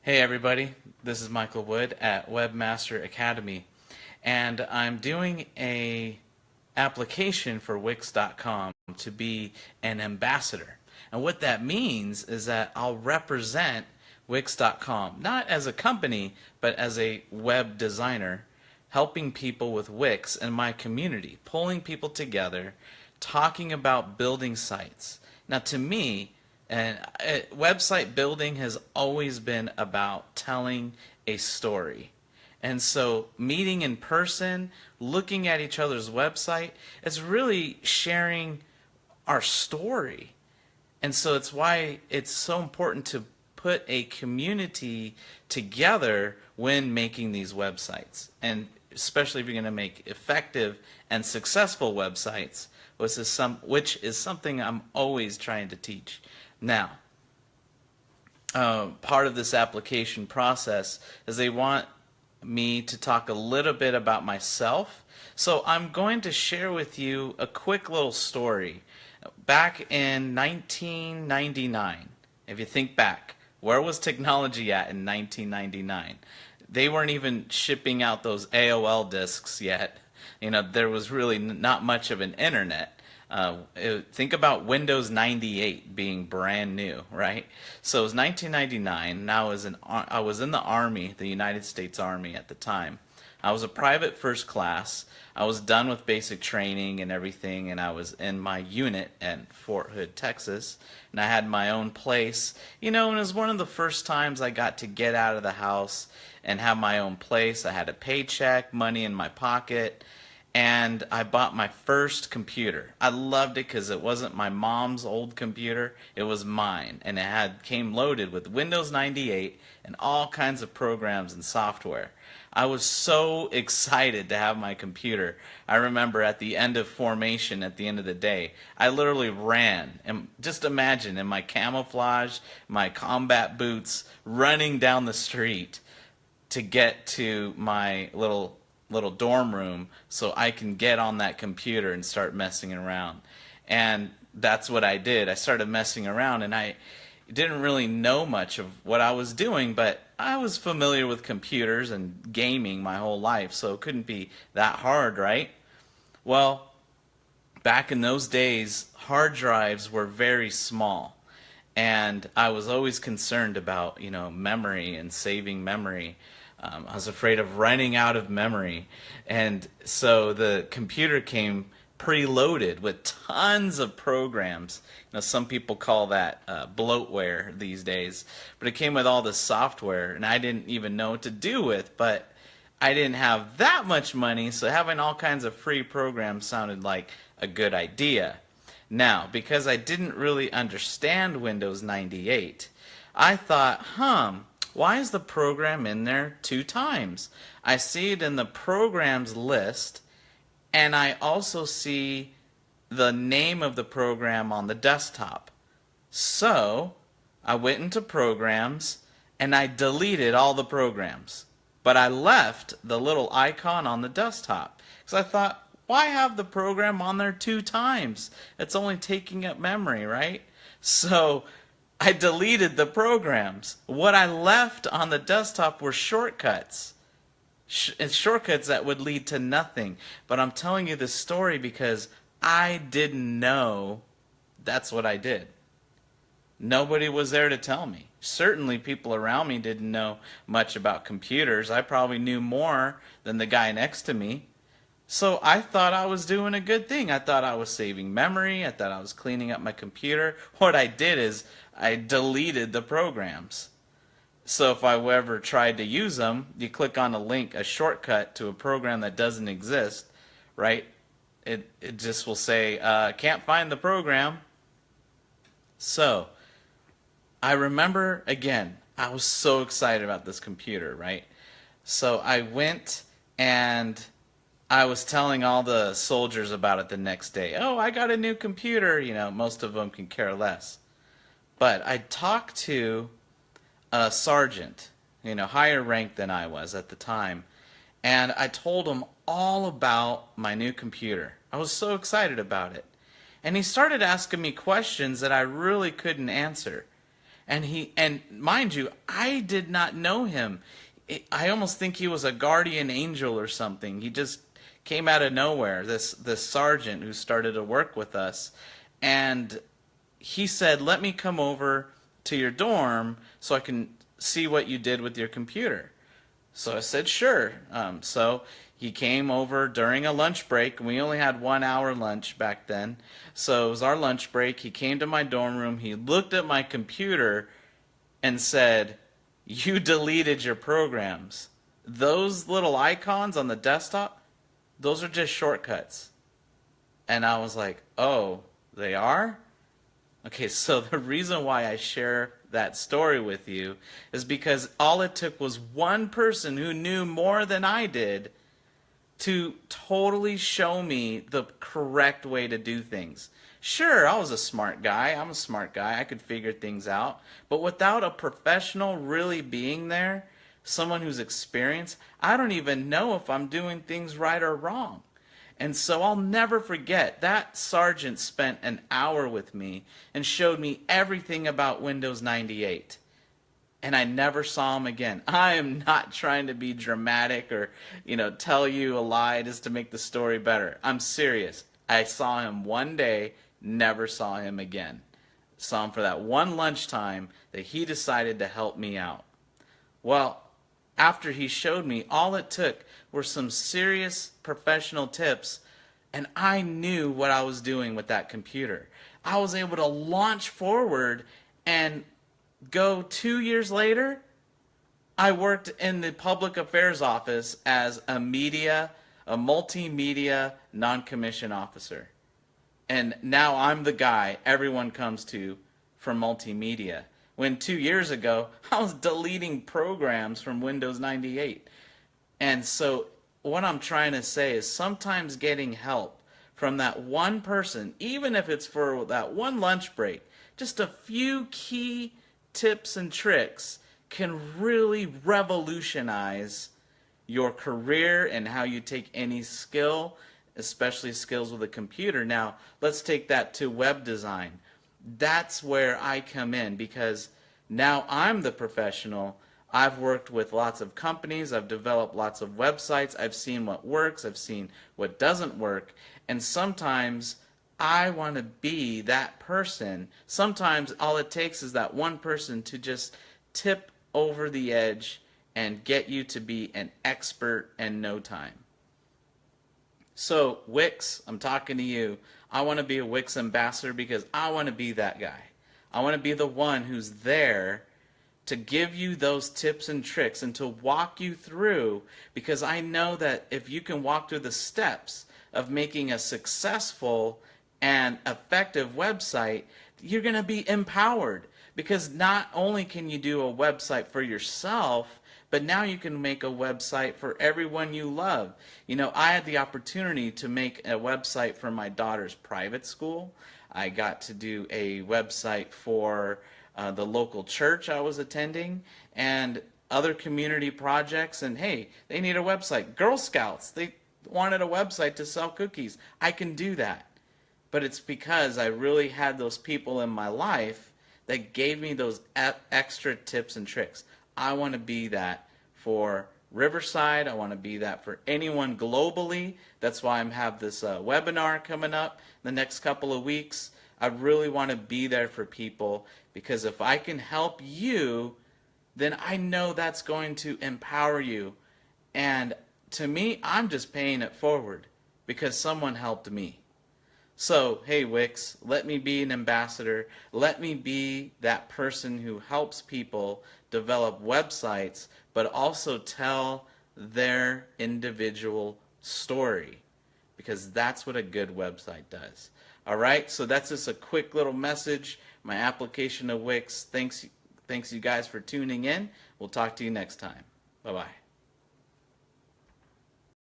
Hey everybody, this is Michael Wood at Webmaster Academy, and I'm doing a application for Wix.com to be an ambassador. And what that means is that I'll represent Wix.com, not as a company, but as a web designer, helping people with Wix and my community, pulling people together, talking about building sites. Now to me, and website building has always been about telling a story. And so meeting in person, looking at each other's website, it's really sharing our story. And so it's why it's so important to put a community together when making these websites. And especially if you're going to make effective and successful websites, which is something I'm always trying to teach. Now, part of this application process is they want me to talk a little bit about myself. So I'm going to share with you a quick little story. Back in 1999, if you think back, where was technology at in 1999? They weren't even shipping out those AOL discs yet. There was really not much of an internet. Think about Windows 98 being brand new, right? So it was 1999, and I was in the Army, the United States Army at the time. I was a private first class. I was done with basic training and everything, and I was in my unit at Fort Hood, Texas, and I had my own place. And it was one of the first times I got to get out of the house and have my own place. I had a paycheck, money in my pocket, and I bought my first computer. I loved it because it wasn't my mom's old computer, it was mine, and it came loaded with Windows 98 and all kinds of programs and software. I was so excited to have my computer. I remember at the end of formation, at the end of the day, I literally ran, and just imagine in my camouflage, my combat boots, running down the street to get to my little dorm room so I can get on that computer and start messing around. And that's what I did. I started messing around, and I didn't really know much of what I was doing, but I was familiar with computers and gaming my whole life, so it couldn't be that hard, right? Well, back in those days, hard drives were very small, and I was always concerned about, memory and saving memory. I was afraid of running out of memory, and so the computer came preloaded with tons of programs. Some people call that bloatware these days, but it came with all this software, and I didn't even know what to do with, but I didn't have that much money, so having all kinds of free programs sounded like a good idea. Now, because I didn't really understand Windows 98, I thought, why is the program in there 2 times? I see it in the programs list, and I also see the name of the program on the desktop. So I went into programs and I deleted all the programs, but I left the little icon on the desktop because I thought, why have the program on there 2 times? It's only taking up memory, right? So I deleted the programs. What I left on the desktop were shortcuts. Shortcuts that would lead to nothing. But I'm telling you this story because I didn't know that's what I did. Nobody was there to tell me. Certainly people around me didn't know much about computers. I probably knew more than the guy next to me. So I thought I was doing a good thing. I thought I was saving memory. I thought I was cleaning up my computer. What I did is I deleted the programs. So if I ever tried to use them, you click on a link, a shortcut to a program that doesn't exist, right? It just will say, can't find the program. So I remember, again, I was so excited about this computer, right? So I went and I was telling all the soldiers about it the next day. Oh, I got a new computer. Most of them can care less. But I talked to a sergeant, higher rank than I was at the time, and I told him all about my new computer. I was so excited about it. And he started asking me questions that I really couldn't answer. And mind you, I did not know him. I almost think he was a guardian angel or something. He just came out of nowhere, this sergeant who started to work with us. And he said, let me come over to your dorm so I can see what you did with your computer. So I said, sure. So he came over during a lunch break. We only had 1 hour lunch back then. So it was our lunch break. He came to my dorm room. He looked at my computer and said, you deleted your programs. Those little icons on the desktop, those are just shortcuts. And I was like, oh, they are? Okay, so the reason why I share that story with you is because all it took was one person who knew more than I did to totally show me the correct way to do things. Sure, I was a smart guy. I'm a smart guy. I could figure things out. But without a professional really being there, someone who's experienced, I don't even know if I'm doing things right or wrong. And so I'll never forget, that sergeant spent an hour with me and showed me everything about Windows 98. And I never saw him again. I am not trying to be dramatic or, tell you a lie just to make the story better. I'm serious. I saw him one day, never saw him again. Saw him for that one lunchtime that he decided to help me out. Well, after he showed me, all it took were some serious professional tips, and I knew what I was doing with that computer. I was able to launch forward and go 2 years later. I worked in the public affairs office as a multimedia non-commissioned officer. And now I'm the guy everyone comes to for multimedia. When 2 years ago, I was deleting programs from Windows 98. And so what I'm trying to say is sometimes getting help from that one person, even if it's for that one lunch break, just a few key tips and tricks can really revolutionize your career and how you take any skill, especially skills with a computer. Now, let's take that to web design. That's where I come in, because now I'm the professional. I've worked with lots of companies. I've developed lots of websites. I've seen what works. I've seen what doesn't work. And sometimes I want to be that person. Sometimes all it takes is that one person to just tip over the edge and get you to be an expert in no time. So, Wix, I'm talking to you. I want to be a Wix ambassador because I want to be that guy. I want to be the one who's there to give you those tips and tricks and to walk you through, because I know that if you can walk through the steps of making a successful and effective website, you're going to be empowered, because not only can you do a website for yourself, but now you can make a website for everyone you love. I had the opportunity to make a website for my daughter's private school. I got to do a website for the local church I was attending and other community projects. And hey, they need a website. Girl Scouts, they wanted a website to sell cookies. I can do that. But it's because I really had those people in my life that gave me those extra tips and tricks. I want to be that for Riverside. I want to be that for anyone globally. That's why I have this webinar coming up the next couple of weeks. I really want to be there for people, because if I can help you, then I know that's going to empower you. And to me, I'm just paying it forward because someone helped me. So, hey Wix, let me be an ambassador. Let me be that person who helps people develop websites, but also tell their individual story, because that's what a good website does. All right, so that's just a quick little message, my application of Wix. Thanks you guys for tuning in. We'll talk to you next time. Bye-bye.